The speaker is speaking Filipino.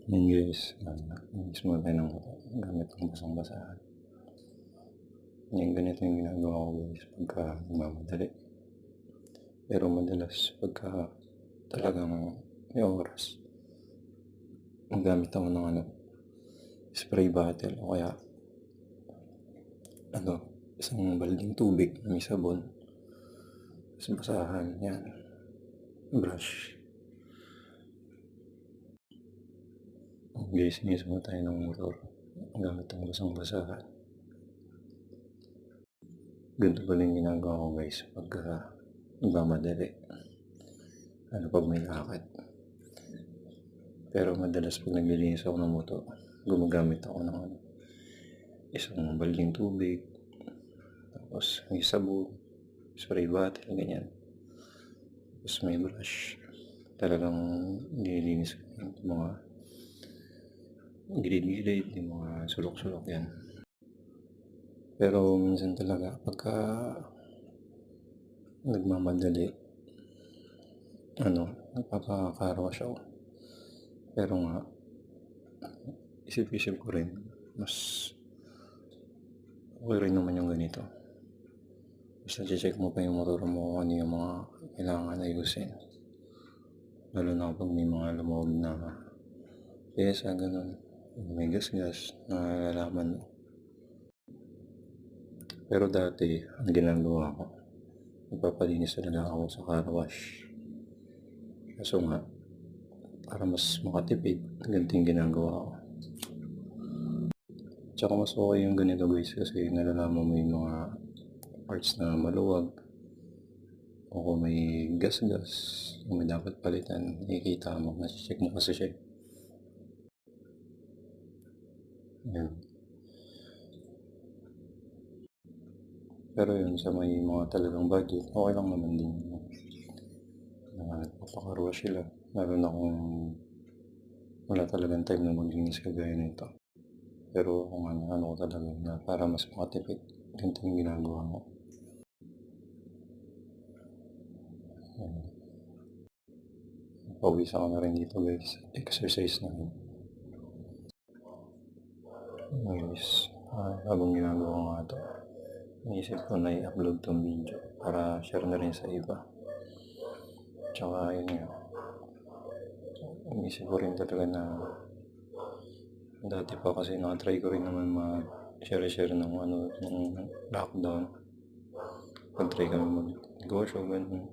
Yun guys, linis muna tayo ng gamit ng basang-basahan. Yan, ganito yung ginagawa ko guys pagka nagmamadali. Pero madalas pagka talagang may oras, magamit ako ng spray bottle o kaya isang balding tubig na may sabon. Tapos basahan, yan, brush. Guys, sinis mo tayo ng motor gamit ng basang-basahan. Ganito pala yung ginagawa ko guys pagka nagmamadali. Pag may lakad. Pero madalas pag naglilinis ako ng motor, gumagamit ako ng isang balding tubig, tapos may sabon, spray bottle, ganyan. Tapos may brush. Talagang nililinis ko yung mga gilid-gilid, yung mga sulok-sulok yan. Pero minsan talaga pagka nagmamadali, nagpapaka-car wash ako. Pero nga, isip-isip ko rin, mas okay rin naman yung ganito. Basta check mo pa yung motor mo kung ano yung mga kailangan ayusin. Lalo na kapag may mga lumawag na pyesa, ganun. May gas-gas na nalalaman mo. Pero dati, ang ginagawa ko, nagpapalinis talaga ako sa car wash. Kaso nga, para mas makatipid, ganito yung ginagawa ko. Tsaka mas okay yung ganito guys kasi nalalaman mo yung mga parts na maluwag o kung may gas-gas o may dapat palitan, nakikita mo, nasi-check mo kasi siya. Yan. Pero yun, sa may mga talagang budget, okay lang naman din na nagpapaka-car-wash sila. Lalo na kung wala talagang time na maglinis kagaya nito. Pero kung ano ko talaga na para mas makatipid, ganito yung ginagawa ko. Pawis ako na rin dito guys, exercise na rin. Guys, habang ginagawa nga ito, naisip ko na i-upload tong video para share na rin sa iba. Tsaka yun nga, naisip ko rin talaga na dati pa kasi nakatry ko rin naman mag-share ng ng lockdown. Pag-try kami mag-negosyo, ganun.